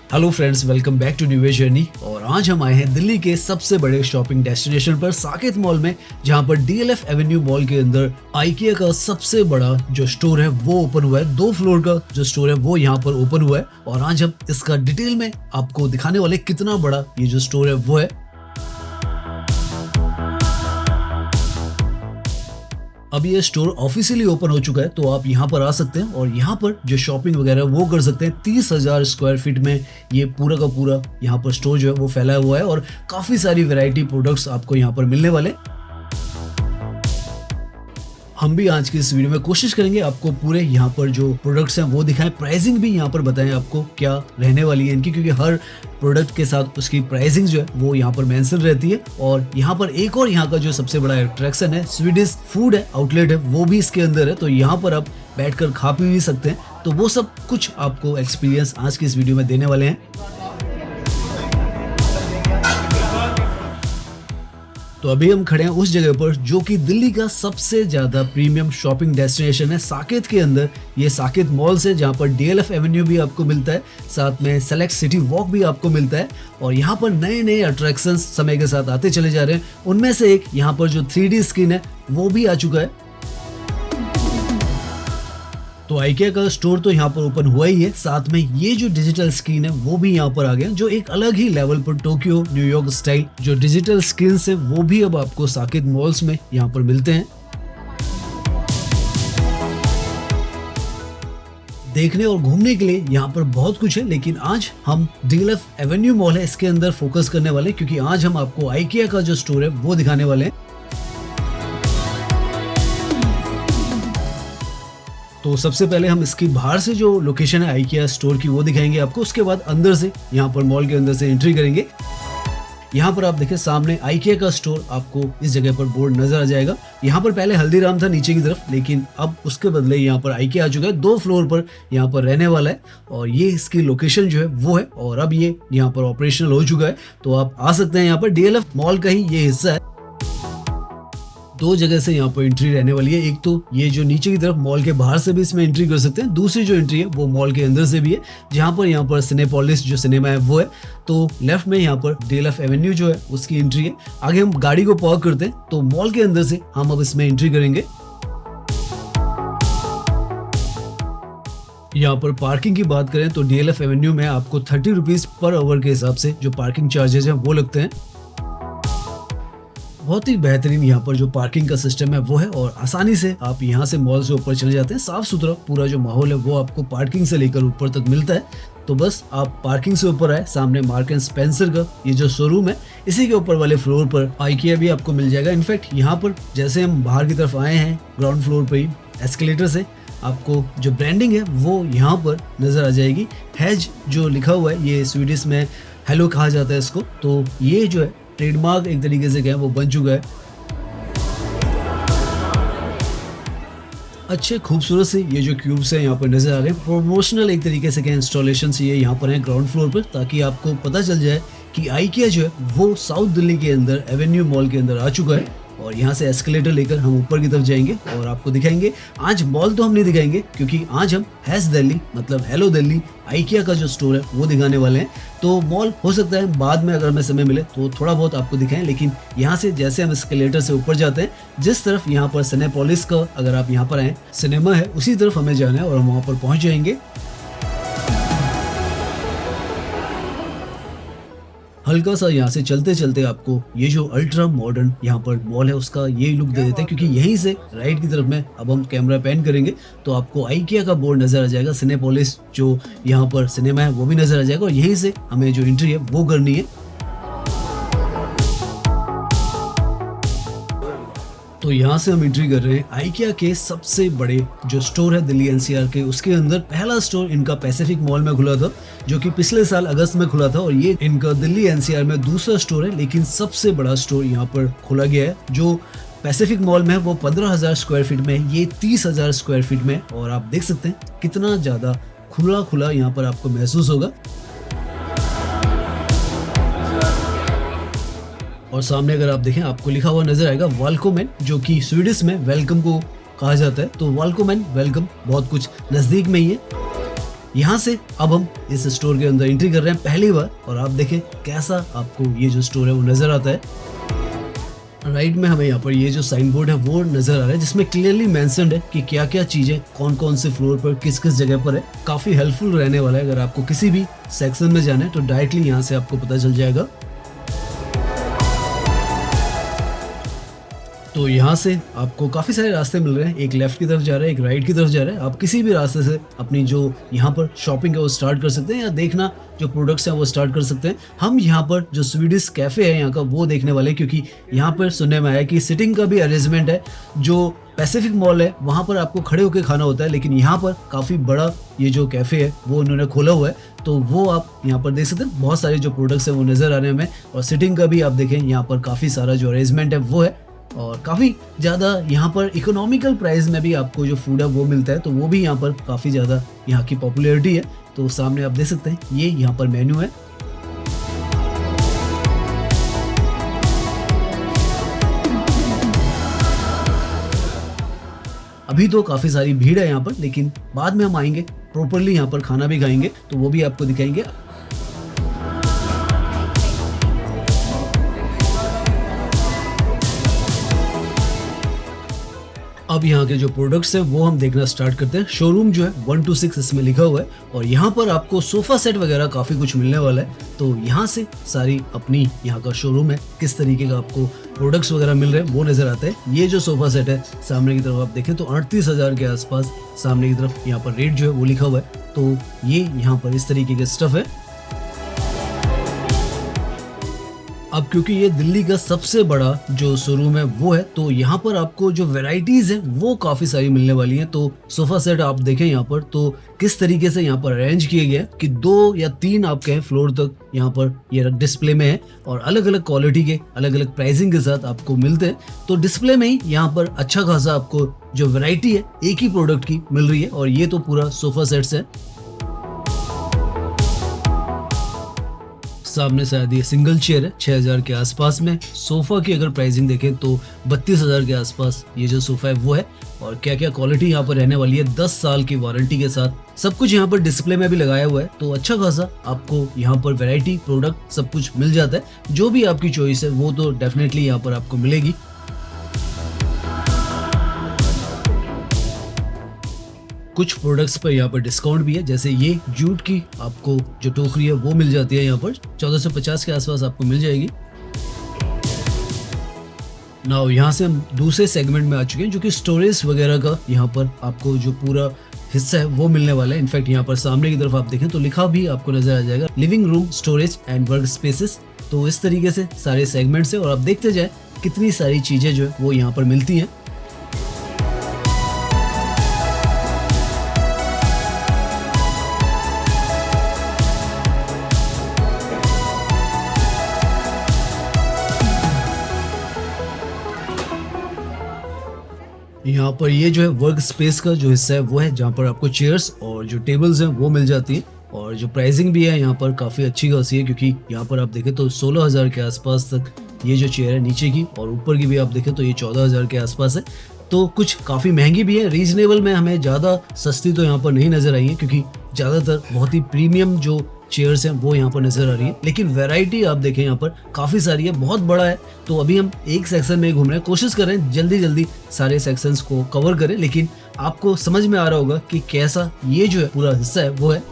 Hello friends, welcome back to new journey. और आज हम आए हैं दिल्ली के सबसे बड़े शॉपिंग डेस्टिनेशन पर, साकेत मॉल में, जहां पर डीएलएफ एवेन्यू मॉल के अंदर आइकिया का सबसे बड़ा जो स्टोर है वो ओपन हुआ है। 2 फ्लोर का जो स्टोर है वो यहाँ पर ओपन हुआ है और आज हम इसका डिटेल में आपको दिखाने वाले कितना बड़ा ये जो स्टोर है वो है। अब ये स्टोर ऑफिशियली ओपन हो चुका है, तो आप यहाँ पर आ सकते हैं और यहाँ पर जो शॉपिंग वगैरह वो कर सकते हैं। 30,000 स्क्वायर फीट में ये पूरा का पूरा यहाँ पर स्टोर जो है वो फैला हुआ है और काफी सारी वैरायटी प्रोडक्ट्स आपको यहाँ पर मिलने वाले। हम भी आज की इस वीडियो में कोशिश करेंगे आपको पूरे यहाँ पर जो प्रोडक्ट्स हैं वो दिखाएं, प्राइसिंग भी यहाँ पर बताएं आपको क्या रहने वाली है इनकी, क्योंकि हर प्रोडक्ट के साथ उसकी प्राइसिंग जो है वो यहाँ पर मेंशन रहती है। और यहाँ पर एक और यहाँ का जो सबसे बड़ा अट्रैक्शन है, स्वीडिश फूड है आउटलेट है, वो भी इसके अंदर है। तो यहाँ पर आप बैठकर खा पी भी सकते हैं। तो वो सब कुछ आपको एक्सपीरियंस आज की इस वीडियो में देने वाले हैं। तो अभी हम खड़े हैं उस जगह पर जो कि दिल्ली का सबसे ज्यादा प्रीमियम शॉपिंग डेस्टिनेशन है, साकेत के अंदर। ये साकेत मॉल से, जहाँ पर डीएलएफ एवेन्यू भी आपको मिलता है, साथ में सेलेक्ट सिटी वॉक भी आपको मिलता है। और यहाँ पर नए नए अट्रैक्शंस समय के साथ आते चले जा रहे हैं। उनमें से एक यहाँ पर जो 3D स्क्रीन है वो भी आ चुका है। तो आइकिया का स्टोर तो यहाँ पर ओपन हुआ ही है, साथ में ये जो डिजिटल स्क्रीन है वो भी यहाँ पर आ गया, जो एक अलग ही लेवल पर टोक्यो न्यूयॉर्क स्टाइल जो डिजिटल स्क्रीन है वो भी अब आपको साकेत मॉल्स में यहाँ पर मिलते हैं। देखने और घूमने के लिए यहाँ पर बहुत कुछ है, लेकिन आज हम डीएलएफ एवेन्यू मॉल है इसके अंदर फोकस करने वाले, क्योंकि आज हम आपको आइकिया का जो स्टोर है वो दिखाने वाले हैं। तो सबसे पहले हम इसकी बाहर से जो लोकेशन है आइकिया स्टोर की वो दिखाएंगे आपको। उसके बाद अंदर से, यहाँ पर मॉल के अंदर से एंट्री करेंगे। यहाँ पर आप देखें सामने आइकिया का स्टोर आपको इस जगह पर बोर्ड नजर आ जाएगा। यहाँ पर पहले हल्दीराम था नीचे की तरफ, लेकिन अब उसके बदले यहाँ पर आइकिया आ चुका है। 2 फ्लोर पर यहाँ पर रहने वाला है और ये इसकी लोकेशन जो है वो है। और अब ये यहाँ पर ऑपरेशनल हो चुका है, तो आप आ सकते हैं। यहाँ पर डीएलएफ मॉल का ही ये हिस्सा है। 2 जगह से यहाँ पर एंट्री रहने वाली है। एक तो ये जो नीचे की तरफ मॉल के बाहर से भी इसमें एंट्री कर सकते हैं, दूसरी जो एंट्री है वो मॉल के अंदर से भी है, जहाँ पर यहाँ पर सिनेपोलिस जो सिनेमा है वो है। तो लेफ्ट में यहाँ पर डीएलएफ एवेन्यू जो है उसकी एंट्री है। आगे हम गाड़ी को पार्क करते हैं तो मॉल के अंदर से हम अब इसमें एंट्री करेंगे। यहाँ पर पार्किंग की बात करें तो डीएलएफ एवेन्यू में आपको 30 रुपीज पर आवर के हिसाब से जो पार्किंग चार्जेस हैं वो लगते हैं। बहुत ही बेहतरीन यहाँ पर जो पार्किंग का सिस्टम है वो है और आसानी से आप यहाँ से मॉल से ऊपर चले जाते हैं। साफ सुथरा पूरा जो माहौल है वो आपको पार्किंग से लेकर ऊपर तक मिलता है। तो बस आप पार्किंग से ऊपर आए, सामने मार्क एंड स्पेंसर का ये जो शोरूम है, इसी के ऊपर वाले फ्लोर पर आइकिया भी आपको मिल जाएगा। इनफैक्ट यहाँ पर जैसे हम बाहर की तरफ आए हैं, ग्राउंड फ्लोर पर ही एस्केलेटर से आपको जो ब्रांडिंग है वो यहाँ पर नजर आ जाएगी। हैज जो लिखा हुआ है, ये स्वीडिश में हेलो कहा जाता है इसको। तो ये जो है ट्रेडमार्क एक तरीके से क्या है वो बन चुका है। अच्छे खूबसूरत से ये जो क्यूब्स हैं यहाँ पर नजर आ रहे हैं। प्रोमोशनल एक तरीके से क्या इंस्टॉलेशन ये यहाँ पर है ग्राउंड फ्लोर पर, ताकि आपको पता चल जाए कि आइकिया जो है वो साउथ दिल्ली के अंदर एवेन्यू मॉल के अंदर आ चुका है। और यहाँ से एस्केलेटर लेकर हम ऊपर की तरफ जाएंगे और आपको दिखाएंगे। आज मॉल तो हम नहीं दिखाएंगे, क्योंकि आज हम हैस दिल्ली मतलब हेलो दिल्ली आइकिया का जो स्टोर है वो दिखाने वाले हैं। तो मॉल हो सकता है बाद में अगर हमें समय मिले तो थोड़ा बहुत आपको दिखाएं, लेकिन यहाँ से जैसे हम एस्केलेटर से ऊपर जाते हैं, जिस तरफ यहाँ पर सिनेपोलिस का, अगर आप यहाँ पर आए, सिनेमा है, उसी तरफ हमें जाना है और हम वहाँ पर पहुँच जाएंगे। हल्का सा यहाँ से चलते चलते आपको ये जो अल्ट्रा मॉडर्न यहाँ पर मॉल है उसका ये लुक दे देते हैं, क्योंकि यहीं से राइट की तरफ में अब हम कैमरा पैन करेंगे तो आपको आइकिया का बोर्ड नजर आ जाएगा। सिनेपोलिस जो यहाँ पर सिनेमा है वो भी नजर आ जाएगा और यहीं से हमें जो एंट्री है वो करनी है। तो यहाँ से हम एंट्री कर रहे हैं आइकिया के सबसे बड़े जो स्टोर है दिल्ली एनसीआर के, उसके अंदर पहला स्टोर इनका पैसिफिक मॉल में खुला था, जो कि पिछले साल अगस्त में खुला था। और ये इनका दिल्ली एनसीआर में दूसरा स्टोर है, लेकिन सबसे बड़ा स्टोर यहाँ पर खोला गया है। जो पैसिफिक मॉल में है वो 15,000 स्क्वायर फीट में है, ये 30,000 स्क्वायर फीट में। और आप देख सकते हैं कितना ज्यादा खुला खुला यहाँ पर आपको महसूस होगा। और सामने अगर आप देखें आपको लिखा हुआ नजर आएगा वेलकमेन, जो कि स्वीडिश में वेलकम को कहा जाता है। तो वेलकमेन वेलकम बहुत कुछ नजदीक में ही है। यहाँ से अब हम इस स्टोर के अंदर एंट्री कर रहे हैं पहली बार, और आप देखें कैसा आपको ये जो स्टोर है वो नजर आता है। राइट में हमें यहाँ पर ये जो साइन बोर्ड है वो नजर आ रहा है, जिसमें क्लियरली मेंशन्ड है कि क्या क्या चीजें कौन कौन से फ्लोर पर किस किस जगह पर है। काफी हेल्पफुल रहने वाला है, अगर आपको किसी भी सेक्शन में जाना है तो डायरेक्टली यहाँ से आपको पता चल जाएगा। तो यहाँ से आपको काफ़ी सारे रास्ते मिल रहे हैं, एक लेफ्ट की तरफ जा रहा है, एक राइट की तरफ जा रहा है। आप किसी भी रास्ते से अपनी जो यहाँ पर शॉपिंग है वो स्टार्ट कर सकते हैं, या देखना जो प्रोडक्ट्स हैं वो स्टार्ट कर सकते हैं। हम यहाँ पर जो स्वीडिश कैफ़े है यहाँ का वो देखने वाले हैं, क्योंकि यहाँ पर सुनने में आया कि सिटिंग का भी अरेंजमेंट है। जो पैसिफिक मॉल है वहाँ पर आपको खड़े होकर खाना होता है, लेकिन यहाँ पर काफ़ी बड़ा ये जो कैफ़े है वो उन्होंने खोला हुआ है, तो वो आप यहाँ पर देख सकते हैं। बहुत सारे जो प्रोडक्ट्स हैं वो नज़र आ रहे हैं हमें, और सिटिंग का भी आप देखें यहाँ पर काफ़ी सारा जो अरेंजमेंट है वो है, और काफ़ी ज़्यादा यहाँ पर इकोनॉमिकल प्राइस में भी आपको जो फूड है वो मिलता है, तो वो भी यहाँ पर काफ़ी ज़्यादा यहाँ की पॉपुलैरिटी है। तो सामने आप देख सकते हैं ये यहाँ पर मेन्यू है। अभी तो काफ़ी सारी भीड़ है यहाँ पर, लेकिन बाद में हम आएंगे प्रॉपरली यहाँ पर खाना भी खाएंगे तो वो भी आपको दिखाएंगे। अब यहाँ के जो प्रोडक्ट्स हैं वो हम देखना स्टार्ट करते हैं। शोरूम जो है 1 to 6 इसमें लिखा हुआ है, और यहाँ पर आपको सोफा सेट वगैरह काफ़ी कुछ मिलने वाला है। तो यहाँ से सारी अपनी यहाँ का शोरूम है, किस तरीके का आपको प्रोडक्ट्स वगैरह मिल रहे हैं वो नज़र आता है। ये जो सोफा सेट है सामने की तरफ आप देखें तो 38,000 के आसपास सामने की तरफ यहाँ पर रेट जो है वो लिखा हुआ है। तो ये यहाँ पर इस तरीके के स्टफ है। अब क्योंकि ये दिल्ली का सबसे बड़ा जो शोरूम है वो है, तो यहाँ पर आपको जो वैरायटीज है वो काफ़ी सारी मिलने वाली हैं। तो सोफ़ा सेट आप देखें यहाँ पर तो किस तरीके से यहाँ पर अरेंज किए गए हैं कि 2 या 3 आप कहें फ्लोर तक यहाँ पर ये डिस्प्ले में है, और अलग अलग क्वालिटी के अलग अलग प्राइसिंग के साथ आपको मिलते हैं। तो डिस्प्ले में ही यहाँ पर अच्छा खासा आपको जो वैरायटी है एक ही प्रोडक्ट की मिल रही है, और ये तो पूरा सोफ़ा सेट्स है। सामने शायद ये सिंगल चेयर है 6,000 के आसपास में। सोफा की अगर प्राइसिंग देखें तो 32,000 के आसपास ये जो सोफा है वो है, और क्या क्या क्वालिटी यहाँ पर रहने वाली है 10 साल की वारंटी के साथ। सब कुछ यहाँ पर डिस्प्ले में भी लगाया हुआ है, तो अच्छा खासा आपको यहाँ पर वैरायटी प्रोडक्ट सब कुछ मिल जाता है। जो भी आपकी चॉइस है वो तो डेफिनेटली यहाँ पर आपको मिलेगी। कुछ प्रोडक्ट्स पर यहाँ पर डिस्काउंट भी है, जैसे ये जूट की आपको जो टोकरी है वो मिल जाती है यहाँ पर 1450 के आसपास आपको मिल जाएगी। नाउ यहाँ से हम दूसरे सेगमेंट में आ चुके हैं, जो कि स्टोरेज वगैरह का यहाँ पर आपको जो पूरा हिस्सा है वो मिलने वाला है। इनफैक्ट यहाँ पर सामने की तरफ आप देखें तो लिखा भी आपको नजर आ जाएगा living room storage and work spaces. तो इस तरीके से सारे सेगमेंट्स है, और आप देखते जाए कितनी सारी चीजें जो है वो यहाँ पर मिलती हैं। यहाँ पर ये जो है वर्क स्पेस का जो हिस्सा है वो है, जहाँ पर आपको चेयर्स और जो टेबल्स हैं वो मिल जाती हैं, और जो प्राइसिंग भी है यहाँ पर काफ़ी अच्छी खासी है, क्योंकि यहाँ पर आप देखें तो 16,000 के आसपास तक ये जो चेयर है नीचे की, और ऊपर की भी आप देखें तो ये 14,000 के आसपास है। तो कुछ काफ़ी महंगी भी है, रीजनेबल में हमें ज़्यादा सस्ती तो यहाँ पर नहीं नज़र आई है, क्योंकि ज़्यादातर बहुत ही प्रीमियम जो चेयर्स हैं वो यहाँ पर नजर आ रही है। लेकिन वैरायटी आप देखें यहाँ पर काफ़ी सारी है, बहुत बड़ा है। तो अभी हम एक सेक्शन में घूम रहे हैं, कोशिश कर रहे हैं जल्दी जल्दी सारे सेक्शंस को कवर करें, लेकिन आपको समझ में आ रहा होगा कि कैसा ये जो है पूरा हिस्सा है वो है।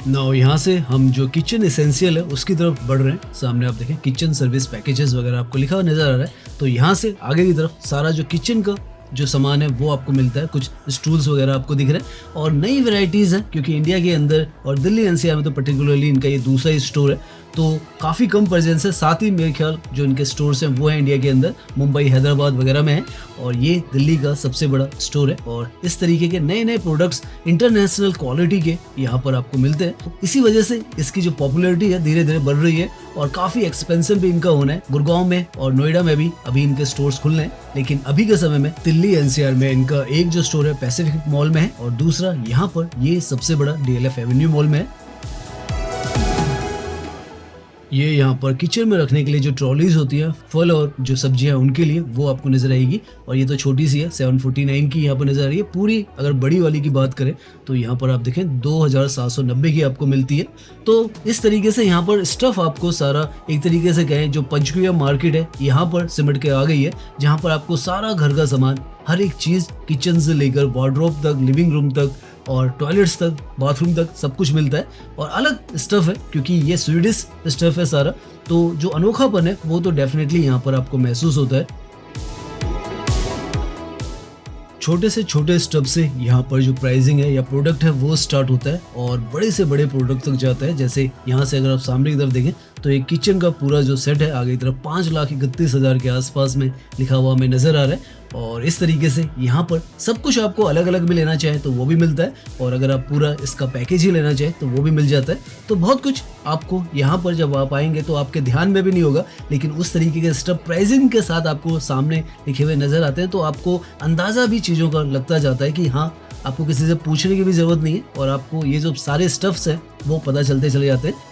नाउ यहाँ से हम जो किचन एसेंशियल है उसकी तरफ बढ़ रहे हैं। सामने आप देखें किचन सर्विस पैकेजेस वगैरह आपको लिखा हुआ नजर आ रहा है। तो यहाँ से आगे की तरफ सारा जो किचन का जो सामान है वो आपको मिलता है, कुछ स्टूल्स वगैरह आपको दिख रहे हैं, और नई वैरायटीज़ है, क्योंकि इंडिया के अंदर और दिल्ली एनसीआर में तो पर्टिकुलरली इनका ये दूसरा ही स्टोर है, तो काफ़ी कम प्रेजेंस है। साथ ही मेरे ख्याल जो इनके स्टोर्स हैं वो है इंडिया के अंदर, मुंबई हैदराबाद वगैरह में है, और ये दिल्ली का सबसे बड़ा स्टोर है। और इस तरीके के नए नए प्रोडक्ट्स इंटरनेशनल क्वालिटी के यहाँ पर आपको मिलते हैं। तो इसी वजह से इसकी जो पॉपुलैरिटी है धीरे धीरे बढ़ रही है, और काफ़ी एक्सपेंसिव भी इनका होना है। गुड़गांव में और नोएडा में भी अभी इनके स्टोर्स खुलने हैं, लेकिन अभी के समय में दिल्ली एनसीआर में इनका एक जो स्टोर है पैसिफिक मॉल में है, और दूसरा यहाँ पर ये सबसे बड़ा DLF एवेन्यू मॉल में है। ये यहाँ पर किचन में रखने के लिए जो ट्रॉलीज होती है फल और जो सब्जियां उनके लिए, वो आपको नजर आएगी। और ये तो छोटी सी है, 749 की यहाँ पर नजर आ रही है। पूरी अगर बड़ी वाली की बात करें तो यहाँ पर आप देखें 2790 की आपको मिलती है। तो इस तरीके से यहाँ पर स्टफ आपको सारा, एक तरीके से कहें जो पंचकुला मार्केट है यहाँ पर सिमट के आ गई है, जहाँ पर आपको सारा घर का सामान, हर एक चीज, किचन से लेकर वार्डरोब तक, लिविंग रूम तक और टॉयलेट्स तक, बाथरूम तक सब कुछ मिलता है। और अलग स्टफ है क्योंकि ये स्वीडिश स्टफ है सारा, तो जो अनोखापन है वो तो डेफिनेटली यहाँ पर आपको महसूस होता है। छोटे से छोटे स्टफ से यहाँ पर जो प्राइसिंग है या प्रोडक्ट है वो स्टार्ट होता है और बड़े से बड़े प्रोडक्ट तक जाता है। जैसे यहाँ से अगर आप सामने की तरफ देखें तो एक किचन का पूरा जो सेट है आगे की तरफ 5,31,000 के आसपास में लिखा हुआ हमें नजर आ रहा है। और इस तरीके से यहाँ पर सब कुछ आपको अलग अलग भी लेना चाहे तो वो भी मिलता है, और अगर आप पूरा इसका पैकेज ही लेना चाहे तो वो भी मिल जाता है। तो बहुत कुछ आपको यहाँ पर जब आप आएंगे तो आपके ध्यान में भी नहीं होगा, लेकिन उस तरीके के स्टफ प्राइसिंग के साथ आपको सामने लिखे हुए नजर आते हैं, तो आपको अंदाजा भी चीज़ों का लगता जाता है कि हाँ, आपको किसी से पूछने की भी जरूरत नहीं है और आपको ये जो सारे स्टफ्स हैं वो पता चलते चले जाते हैं।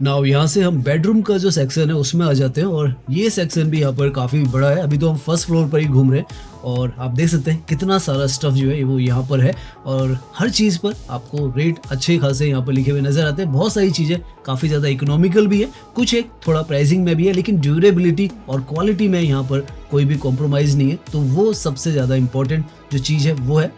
नाउ यहाँ से हम बेडरूम का जो सेक्शन है उसमें आ जाते हैं, और ये सेक्शन भी यहाँ पर काफ़ी बड़ा है। अभी तो हम फर्स्ट फ्लोर पर ही घूम रहे हैं और आप देख सकते हैं कितना सारा स्टफ जो है वो यहाँ पर है, और हर चीज़ पर आपको रेट अच्छे खासे यहाँ पर लिखे हुए नजर आते हैं। बहुत सारी चीज़ें काफ़ी ज़्यादा इकोनॉमिकल भी है, कुछ एक थोड़ा प्राइसिंग में भी है, लेकिन ड्यूरेबिलिटी और क्वालिटी में यहाँ पर कोई भी कॉम्प्रोमाइज़ नहीं है। तो वो सबसे ज़्यादा इंपॉर्टेंट जो चीज़ है वो है।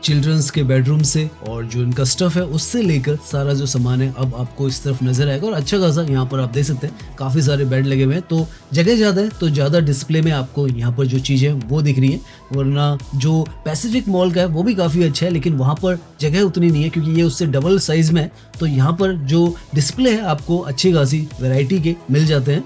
चिल्ड्रंस के बेडरूम से और जो इनका स्टफ है उससे लेकर सारा जो सामान है अब आपको इस तरफ नजर आएगा। और अच्छा खासा यहाँ पर आप देख सकते हैं काफ़ी सारे बेड लगे हुए हैं, तो जगह ज़्यादा है तो ज़्यादा डिस्प्ले में आपको यहाँ पर जो चीज़ें वो दिख रही है। वरना जो पैसिफिक मॉल का है वो भी काफ़ी अच्छा है, लेकिन वहाँ पर जगह उतनी नहीं है क्योंकि ये उससे डबल साइज में है। तो यहाँ पर जो डिस्प्ले है आपको अच्छी खासी वैरायटी के मिल जाते हैं।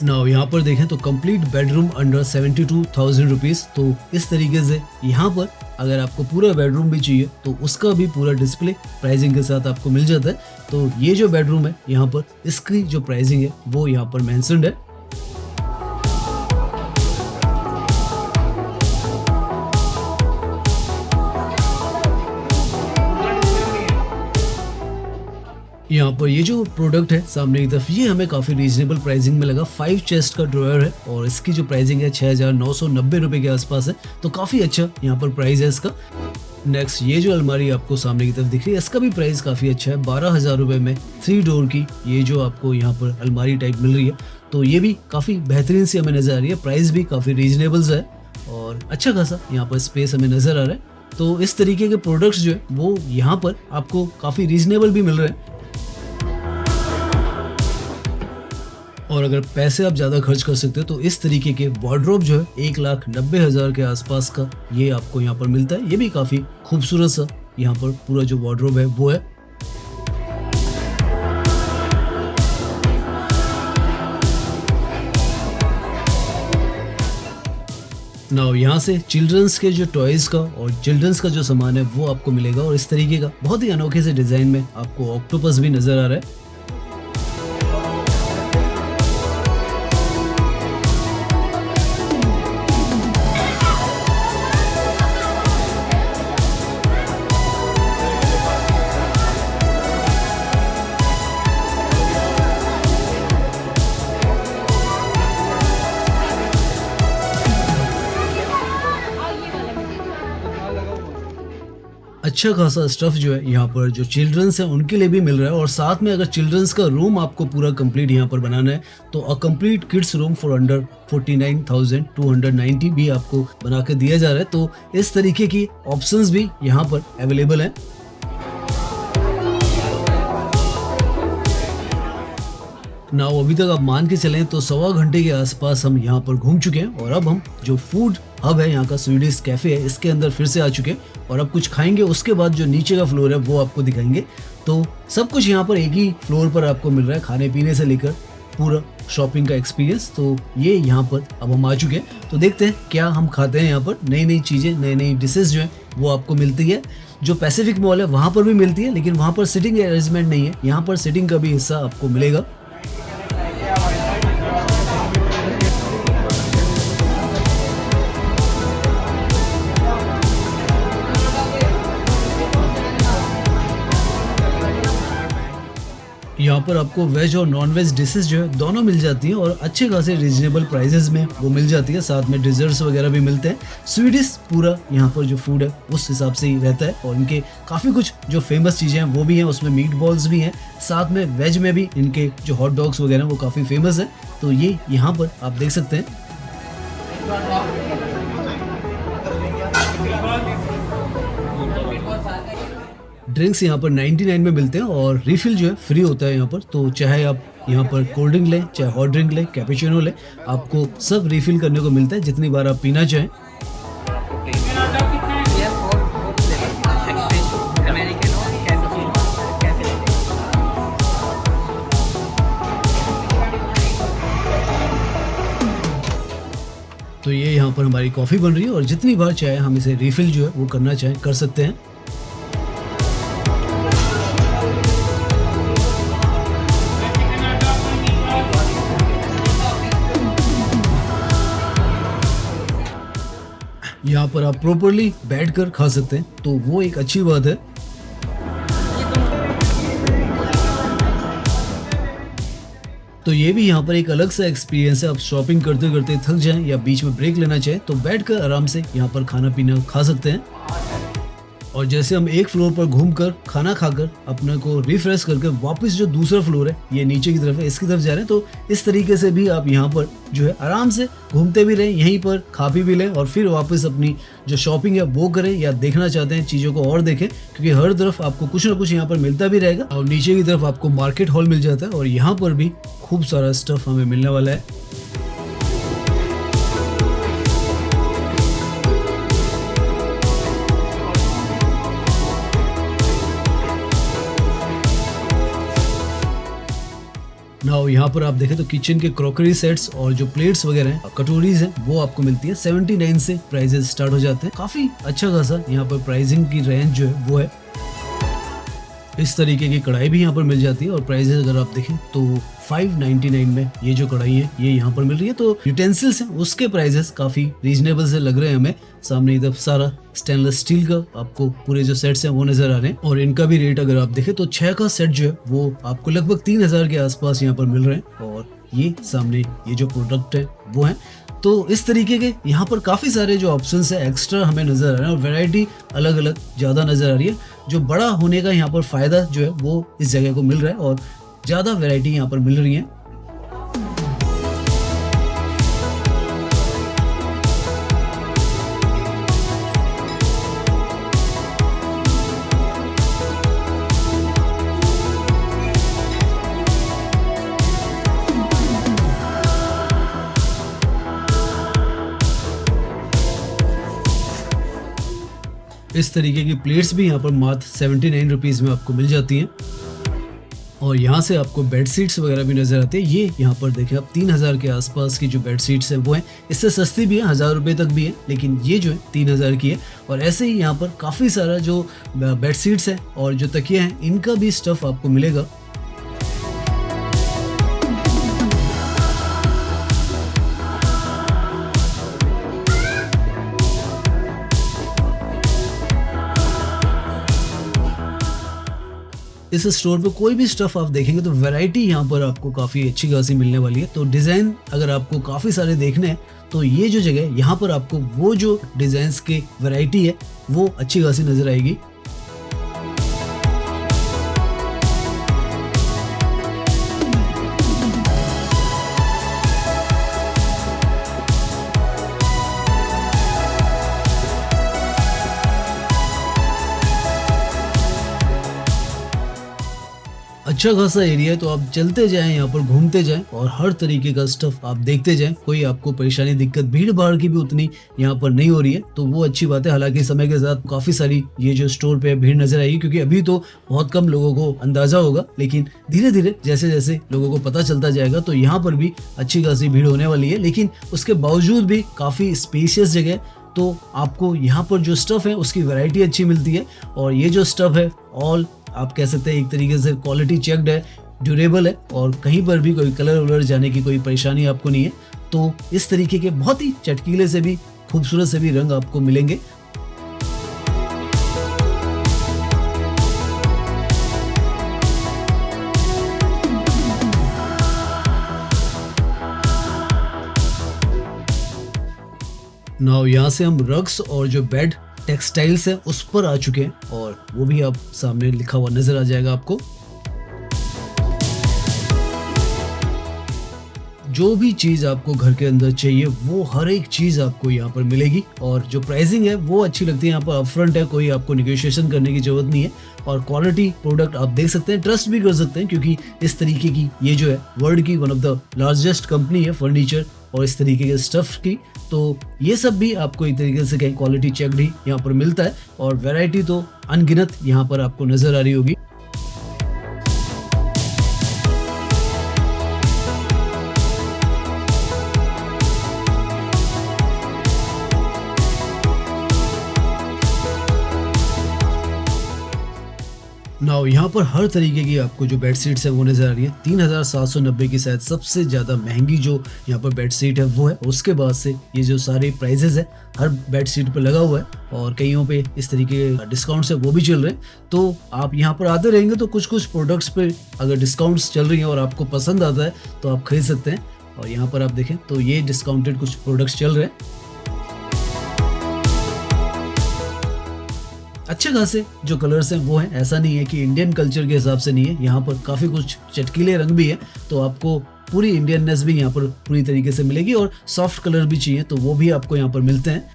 नाउ यहाँ पर देखें तो कंप्लीट बेडरूम अंडर 72,000 रुपीज़। तो इस तरीके से यहाँ पर अगर आपको पूरा बेडरूम भी चाहिए तो उसका भी पूरा डिस्प्ले प्राइसिंग के साथ आपको मिल जाता है। तो ये जो बेडरूम है यहाँ पर इसकी जो प्राइसिंग है वो यहाँ पर मेंशन्ड है। यहाँ पर ये जो प्रोडक्ट है सामने की तरफ, ये हमें काफ़ी रीजनेबल प्राइसिंग में लगा। 5 चेस्ट का ड्रॉयर है और इसकी जो प्राइसिंग है 6,990 रुपये के आसपास है, तो काफ़ी अच्छा यहाँ पर प्राइस है इसका। नेक्स्ट ये जो अलमारी आपको सामने की तरफ दिख रही है इसका भी प्राइस काफ़ी अच्छा है। 12,000 रुपये में 3 डोर की ये जो आपको यहाँ पर अलमारी टाइप मिल रही है, तो ये भी काफ़ी बेहतरीन सी हमें नज़र आ रही है। प्राइस भी काफ़ी रीजनेबल है और अच्छा खासा यहाँ पर स्पेस हमें नज़र आ रहा है। तो इस तरीके के प्रोडक्ट्स जो है वो यहाँ पर आपको काफ़ी रीजनेबल भी मिल रहे हैं। और अगर पैसे आप ज़्यादा खर्च कर सकते हो तो इस तरीके के वार्डरोब जो है 1,90,000 के आसपास का ये आपको यहाँ पर मिलता है। ये भी काफ़ी खूबसूरत सा यहाँ पर पूरा जो वार्डरोब है वो है। नाउ यहाँ से चिल्ड्रंस के जो टॉयज़ का और चिल्ड्रंस का जो सामान है वो आपको मिलेगा, और इस तरीके का बहुत ही अनोखे से डिज़ाइन में आपको ऑक्टोपस भी नज़र आ रहा है। अच्छा खासा स्टफ जो है यहाँ पर जो चिल्ड्रंस हैं उनके लिए भी मिल रहा है, और साथ में अगर चिल्ड्रंस का रूम आपको पूरा कंप्लीट यहाँ पर बनाना है तो a complete kids room for under 49,290 भी आपको बना के दिया जा रहा है। तो इस तरीके की ऑप्शंस भी यहाँ पर अवेलेबल हैं। नाउ अभी तक आप मान के चलें तो 1.25 घंटे के आसपास हम यहाँ पर घूम चुके हैं और अब हम जो फूड हब है यहाँ का स्वीडिश कैफे है इसके अंदर फिर से आ चुके हैं और अब कुछ खाएंगे। उसके बाद जो नीचे का फ्लोर है वो आपको दिखाएंगे। तो सब कुछ यहाँ पर एक ही फ्लोर पर आपको मिल रहा है, खाने पीने से लेकर पूरा शॉपिंग का एक्सपीरियंस। तो ये यहाँ पर अब हम आ चुके हैं, तो देखते हैं क्या हम खाते हैं। यहाँ पर नई नई चीज़ें, नई नई डिशेज जो है वो आपको मिलती है। जो पैसिफिक मॉल है वहाँ पर भी मिलती है, लेकिन वहाँ पर सिटिंग अरेंजमेंट नहीं है। यहाँ पर सिटिंग का भी हिस्सा आपको मिलेगा। यहाँ पर आपको वेज और नॉन वेज डिशेस जो है दोनों मिल जाती हैं और अच्छे खासे रीजनेबल प्राइसेस में वो मिल जाती है। साथ में डिजर्ट्स वगैरह भी मिलते हैं। स्वीडिश पूरा यहाँ पर जो फूड है उस हिसाब से ही रहता है और इनके काफ़ी कुछ जो फेमस चीज़ें हैं वो भी हैं। उसमें मीट बॉल्स भी हैं, साथ में वेज में भी इनके जो हॉट डॉग्स वगैरह वो काफ़ी फेमस है। तो ये यहाँ पर आप देख सकते हैं। ड्रिंक्स यहाँ पर 99 में मिलते हैं और रिफिल जो है फ्री होता है यहाँ पर। तो चाहे आप यहाँ पर कोल्ड ड्रिंक लें, चाहे हॉट ड्रिंक लें, कैपेचिनो लें, आपको सब रिफिल करने को मिलता है जितनी बार आप पीना चाहें। तो ये यहाँ पर हमारी कॉफ़ी बन रही है और जितनी बार चाहे हम इसे रिफिल जो है वो करना चाहें कर सकते हैं। यहाँ पर आप प्रॉपरली बैठकर खा सकते हैं, तो वो एक अच्छी बात है। तो ये भी यहाँ पर एक अलग सा एक्सपीरियंस है। आप शॉपिंग करते करते थक जाएं या बीच में ब्रेक लेना चाहें तो बैठकर आराम से यहाँ पर खाना पीना खा सकते हैं। और जैसे हम एक फ्लोर पर घूमकर खाना खाकर अपने को रिफ्रेश करके वापस जो दूसरा फ्लोर है ये नीचे की तरफ है, इसकी तरफ जा रहे हैं। तो इस तरीके से भी आप यहाँ पर जो है आराम से घूमते भी रहें, यहीं पर खा पी भी लें और फिर वापस अपनी जो शॉपिंग है वो करें या देखना चाहते हैं चीज़ों को और देखें, क्योंकि हर तरफ आपको कुछ ना कुछ यहाँ पर मिलता भी रहेगा। और नीचे की तरफ आपको मार्केट हॉल मिल जाता है और यहाँ पर भी खूब सारा स्टफ हमें मिलने वाला है। नाउ यहाँ पर आप देखें तो किचन के क्रॉकरी सेट्स और जो प्लेट्स वगैरह हैं, कटोरीज हैं, वो आपको मिलती है। 79 से प्राइजेस स्टार्ट हो जाते हैं। काफी अच्छा खासा यहाँ पर प्राइसिंग की रेंज जो है वो है। इस तरीके की कढ़ाई भी यहाँ पर मिल जाती है और प्राइजेस अगर आप देखें तो 599 में ये जो कढ़ाई है ये यहाँ पर मिल रही है। तो यूटेंसिल्स हैं उसके प्राइजेस काफी रीजनेबल से लग रहे हैं हमें। सामने इधर सारा स्टेनलेस स्टील का आपको पूरे जो सेट्स हैं वो नजर आ रहे हैं और इनका भी रेट अगर आप देखें तो 6 का सेट जो है वो आपको लगभग 3000 के आसपास यहाँ पर मिल रहे हैं। और ये सामने ये जो प्रोडक्ट है वो है। तो इस तरीके के यहाँ पर काफ़ी सारे जो ऑप्शंस है एक्स्ट्रा हमें नज़र आ रहे हैं और वैरायटी अलग अलग ज़्यादा नज़र आ रही है। जो बड़ा होने का यहाँ पर फ़ायदा जो है वो इस जगह को मिल रहा है और ज़्यादा वैरायटी यहाँ पर मिल रही है। इस तरीके की प्लेट्स भी यहाँ पर मात्र 79 रुपीज़ में आपको मिल जाती हैं। और यहाँ से आपको बेड शीट्स वगैरह भी नज़र आते हैं। ये यहाँ पर देखें आप 3000 के आसपास की जो बेड शीट्स हैं वो हैं। इससे सस्ती भी है, 1000 रुपये तक भी है, लेकिन ये जो है 3000 की है। और ऐसे ही यहाँ पर काफ़ी सारा जो बेड शीट्स हैं और जो तकिए हैं इनका भी स्टफ़ आपको मिलेगा। इस स्टोर पे कोई भी स्टफ आप देखेंगे तो वैरायटी यहाँ पर आपको काफ़ी अच्छी खासी मिलने वाली है। तो डिज़ाइन अगर आपको काफ़ी सारे देखने हैं तो ये जो जगह है यहाँ पर आपको वो जो डिज़ाइंस की वैरायटी है वो अच्छी खासी नज़र आएगी। अच्छा खासा एरिया है, तो आप चलते जाएं, यहाँ पर घूमते जाएं और हर तरीके का स्टफ आप देखते जाएं। कोई आपको परेशानी, दिक्कत, भीड़ भाड़ की भी उतनी यहाँ पर नहीं हो रही है, तो वो अच्छी बात है। हालांकि समय के साथ काफी सारी ये जो स्टोर पे भीड़ नजर आएगी, क्योंकि अभी तो बहुत कम लोगों को अंदाजा होगा, लेकिन धीरे धीरे जैसे जैसे लोगों को पता चलता जाएगा तो यहाँ पर भी अच्छी खासी भीड़ होने वाली है। लेकिन उसके बावजूद भी काफी स्पेशियस जगह, तो आपको यहाँ पर जो स्टफ है उसकी वैरायटी अच्छी मिलती है। और ये जो स्टफ है ऑल आप कह सकते हैं एक तरीके से क्वालिटी चेक्ड है, ड्यूरेबल है, और कहीं पर भी कोई कलर वलर जाने की कोई परेशानी आपको नहीं है। तो इस तरीके के बहुत ही चटकीले से भी खूबसूरत से भी रंग आपको मिलेंगे। नाउ यहाँ से हम रग्स और जो बेड टेक्सटाइल्स है उस पर आ चुके हैं, और वो भी आप सामने लिखा हुआ नजर आ जाएगा आपको। जो भी चीज आपको घर के अंदर चाहिए वो हर एक चीज आपको यहाँ पर मिलेगी, और जो प्राइसिंग है वो अच्छी लगती है। यहाँ पर अपफ्रंट है, कोई आपको निगोशिएशन करने की जरूरत नहीं है, और क्वालिटी प्रोडक्ट आप देख सकते हैं, ट्रस्ट भी कर सकते हैं, क्योंकि इस तरीके की ये जो है वर्ल्ड की one of the largest company है फर्नीचर और इस तरीके के स्टफ की। तो ये सब भी आपको एक तरीके से कहीं क्वालिटी चेक भी यहाँ पर मिलता है, और वैरायटी तो अनगिनत यहाँ पर आपको नजर आ रही होगी। नाउ यहाँ पर हर तरीके की आपको जो बेडशीट्स है वो नजर आ रही है। 3790 की शायद सबसे ज्यादा महंगी जो यहाँ पर बेडशीट है वो है। उसके बाद से ये जो सारे प्राइजेस है हर बेडशीट पे लगा हुआ है, और कईयों पे इस तरीके के डिस्काउंट्स है वो भी चल रहे हैं। तो आप यहाँ पर आते रहेंगे तो कुछ कुछ प्रोडक्ट्स पे अगर डिस्काउंट्स चल रही हैं और आपको पसंद आता है तो आप खरीद सकते हैं। और यहाँ पर आप देखें तो ये डिस्काउंटेड कुछ प्रोडक्ट्स चल रहे हैं। अच्छे खासे जो कलर्स हैं वो हैं, ऐसा नहीं है कि इंडियन कल्चर के हिसाब से नहीं है, यहाँ पर काफ़ी कुछ चटकीले रंग भी है, तो आपको पूरी इंडियननेस भी यहाँ पर पूरी तरीके से मिलेगी। और सॉफ्ट कलर भी चाहिए तो वो भी आपको यहाँ पर मिलते हैं।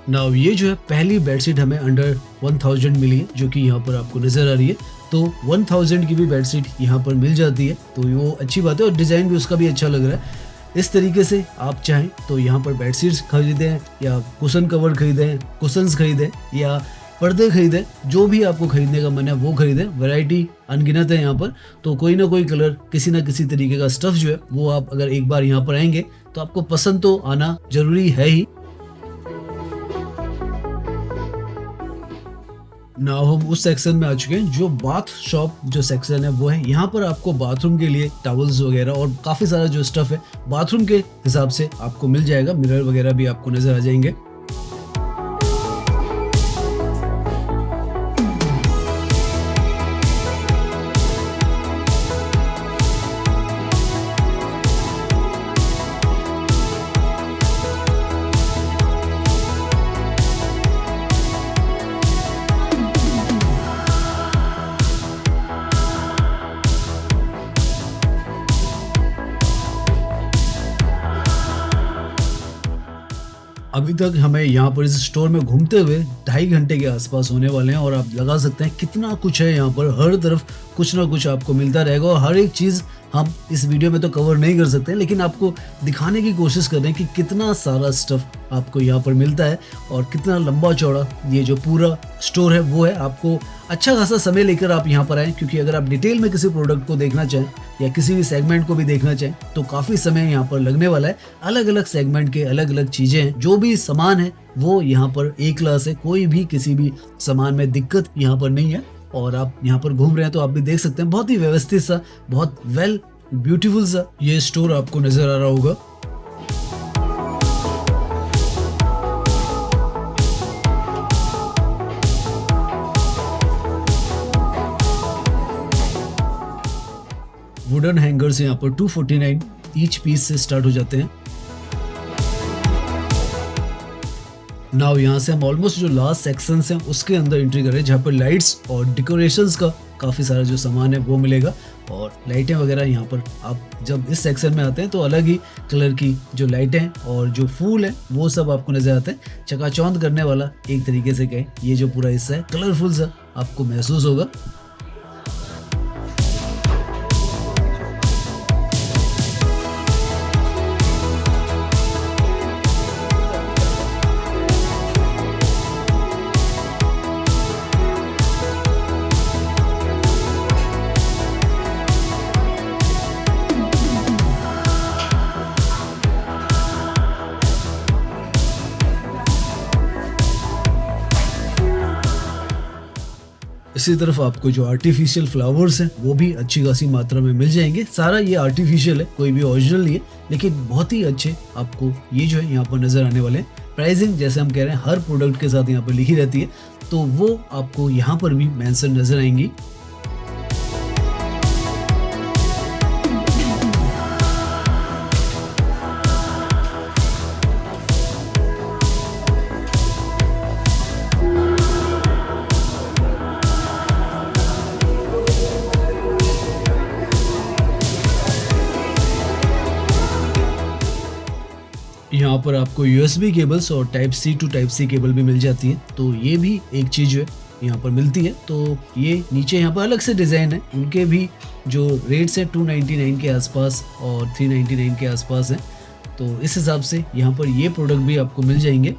नाउ ये जो है पहली बेडशीट हमें अंडर 1000 मिली है, जो कि यहाँ पर आपको नजर आ रही है। तो 1000 की भी बेडशीट यहाँ पर मिल जाती है, तो वो अच्छी बात है, और डिजाइन भी उसका भी अच्छा लग रहा है। इस तरीके से आप चाहें तो यहाँ पर बेडशीट्स खरीदें, या कुशन कवर खरीदें, कुशंस खरीदें, या पर्दे खरीदें, जो भी आपको खरीदने का मन है वो खरीदें। वैरायटी अनगिनत है यहाँ पर, तो कोई ना कोई कलर, किसी ना किसी तरीके का स्टफ जो है वो आप अगर एक बार यहाँ पर आएंगे तो आपको पसंद तो आना जरूरी है ही। नाउ हम उस सेक्शन में आ चुके हैं जो बाथ शॉप जो सेक्शन है वो है। यहाँ पर आपको बाथरूम के लिए टॉवल्स वगैरह और काफ़ी सारा जो स्टफ है बाथरूम के हिसाब से आपको मिल जाएगा। मिरर वगैरह भी आपको नजर आ जाएंगे। अभी तक हमें यहाँ पर इस स्टोर में घूमते हुए 2.5 घंटे के आसपास होने वाले हैं, और आप लगा सकते हैं कितना कुछ है यहाँ पर। हर तरफ कुछ ना कुछ आपको मिलता रहेगा, और हर एक चीज़ हम इस वीडियो में तो कवर नहीं कर सकते, लेकिन आपको दिखाने की कोशिश कर रहे हैं कि कितना सारा स्टफ आपको यहाँ पर मिलता है और कितना लंबा चौड़ा ये जो पूरा स्टोर है वो है। आपको अच्छा खासा समय लेकर आप यहाँ पर आएँ, क्योंकि अगर आप डिटेल में किसी प्रोडक्ट को देखना चाहें या किसी भी सेगमेंट को भी देखना चाहें तो काफ़ी समय यहाँ पर लगने वाला है। अलग अलग सेगमेंट के अलग अलग चीज़ें हैं, जो भी सामान है वो यहाँ पर ए क्लास है, कोई भी किसी भी सामान में दिक्कत यहाँ पर नहीं है। और आप यहाँ पर घूम रहे हैं तो आप भी देख सकते हैं, बहुत ही व्यवस्थित सा, बहुत वेल ब्यूटीफुल सा ये स्टोर आपको नजर आ रहा होगा। वुडन हैंगर्स यहाँ पर 249 ईच पीस से स्टार्ट हो जाते हैं। नाउ यहाँ से हम ऑलमोस्ट जो लास्ट सेक्शंस हैं उसके अंदर एंट्री कर रहे हैं, जहाँ पर लाइट्स और डेकोरेशंस का काफ़ी सारा जो सामान है वो मिलेगा। और लाइटें वगैरह यहाँ पर आप जब इस सेक्शन में आते हैं तो अलग ही कलर की जो लाइटें हैं और जो फूल है वो सब आपको नजर आते हैं। चकाचौंध करने वाला एक तरीके से कहें ये जो पूरा हिस्सा है कलरफुल सा आपको महसूस होगा। इसी तरफ आपको जो आर्टिफिशियल फ्लावर्स हैं वो भी अच्छी खासी मात्रा में मिल जाएंगे। सारा ये आर्टिफिशियल है, कोई भी ओरिजिनल नहीं है, लेकिन बहुत ही अच्छे आपको ये जो है यहाँ पर नजर आने वाले हैं। प्राइसिंग जैसे हम कह रहे हैं हर प्रोडक्ट के साथ यहाँ पर लिखी रहती है, तो वो आपको यहाँ पर भी मेंशन नजर आएंगी। यहाँ पर आपको USB केबल्स और Type-C to Type-C केबल भी मिल जाती है, तो ये भी एक चीज़ जो है यहाँ पर मिलती है। तो ये नीचे यहाँ पर अलग से डिज़ाइन है, उनके भी जो रेट्स हैं 299 के आसपास और 399 के आसपास हैं, तो इस हिसाब से यहाँ पर ये प्रोडक्ट भी आपको मिल जाएंगे।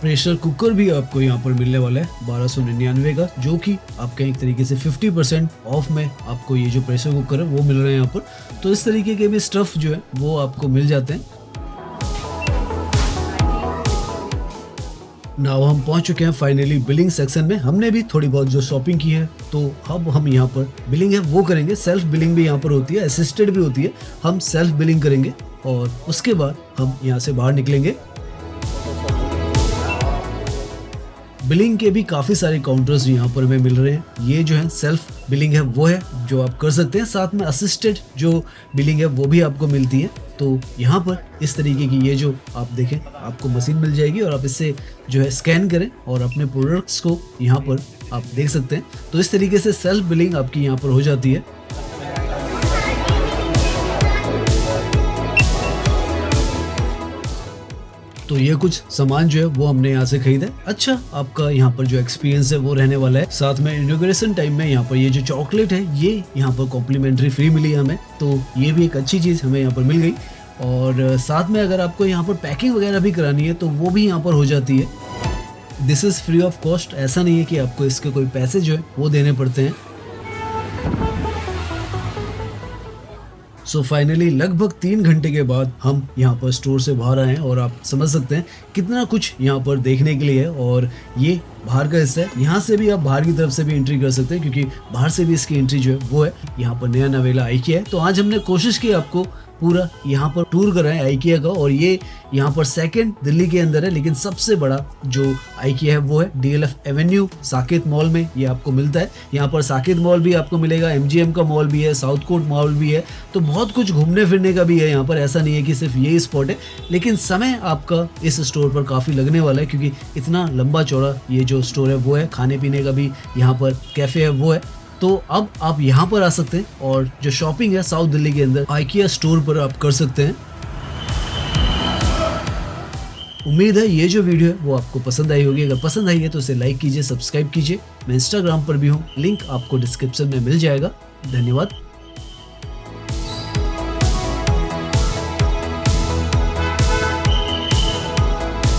प्रेशर कुकर भी आपको यहाँ पर मिलने वाला है 1299 का, जो कि आपका एक तरीके से 50% ऑफ में आपको ये जो प्रेशर कुकर है वो मिल रहे हैं यहाँ पर। तो इस तरीके के भी स्टफ जो है वो आपको मिल जाते हैं। नाउ हम पहुंच चुके हैं फाइनली बिलिंग सेक्शन में। हमने भी थोड़ी बहुत जो शॉपिंग की है, तो अब हम यहाँ पर बिलिंग है वो करेंगे। सेल्फ बिलिंग भी यहाँ पर होती है, असिस्टेड भी होती है। हम सेल्फ बिलिंग करेंगे और उसके बाद हम यहाँ से बाहर निकलेंगे। बिलिंग के भी काफ़ी सारे काउंटर्स यहाँ पर हमें मिल रहे हैं। ये जो है सेल्फ बिलिंग है वो है जो आप कर सकते हैं, साथ में असिस्टेड जो बिलिंग है वो भी आपको मिलती है। तो यहाँ पर इस तरीके की ये जो आप देखें आपको मशीन मिल जाएगी और आप इससे जो है स्कैन करें और अपने प्रोडक्ट्स को यहाँ पर आप देख सकते हैं। तो इस तरीके से सेल्फ बिलिंग आपकी यहाँ पर हो जाती है। तो ये कुछ सामान जो है वो हमने यहाँ से खरीदा है। अच्छा, आपका यहाँ पर जो एक्सपीरियंस है वो रहने वाला है। साथ में इनॉग्रेशन टाइम में यहाँ पर ये जो चॉकलेट है ये यहाँ पर कॉम्प्लीमेंट्री फ्री मिली हमें, तो ये भी एक अच्छी चीज़ हमें यहाँ पर मिल गई। और साथ में अगर आपको यहाँ पर पैकिंग वगैरह भी करानी है तो वो भी यहाँ पर हो जाती है। This is free of cost, ऐसा नहीं है कि आपको इसके कोई पैसे जो है वो देने पड़ते हैं। सो फाइनली लगभग 3 घंटे के बाद हम यहाँ पर स्टोर से बाहर आए हैं और आप समझ सकते हैं कितना कुछ यहाँ पर देखने के लिए है। और ये बाहर का हिस्सा है, यहाँ से भी आप बाहर की तरफ से भी एंट्री कर सकते हैं, क्योंकि बाहर से भी इसकी एंट्री जो है वो है। यहाँ पर नया नवेला IKEA है, तो आज हमने कोशिश की आपको पूरा यहाँ पर टूर कराएं IKEA का। और ये यहाँ पर सेकंड दिल्ली के अंदर है, लेकिन सबसे बड़ा जो IKEA है वो है DLF एवेन्यू साकेत मॉल में ये आपको मिलता है। यहाँ पर साकेत मॉल भी आपको मिलेगा, MGM का मॉल भी है, साउथ कोर्ट मॉल भी है, तो बहुत कुछ घूमने फिरने का भी है यहाँ पर। ऐसा नहीं है कि सिर्फ यही स्पॉट है, लेकिन समय आपका इस स्टोर पर काफ़ी लगने वाला है, क्योंकि इतना लंबा चौड़ा ये जो स्टोर है वो है। खाने पीने का भी यहाँ पर कैफ़े है वो है। तो अब आप यहाँ पर आ सकते हैं और जो शॉपिंग है साउथ दिल्ली के अंदर IKEA स्टोर पर आप कर सकते हैं। उम्मीद है ये जो वीडियो है वो आपको पसंद आई होगी। अगर पसंद आई है तो इसे लाइक कीजिए, सब्सक्राइब कीजिए। मैं इंस्टाग्राम पर भी हूँ, लिंक आपको डिस्क्रिप्शन में मिल जाएगा। धन्यवाद।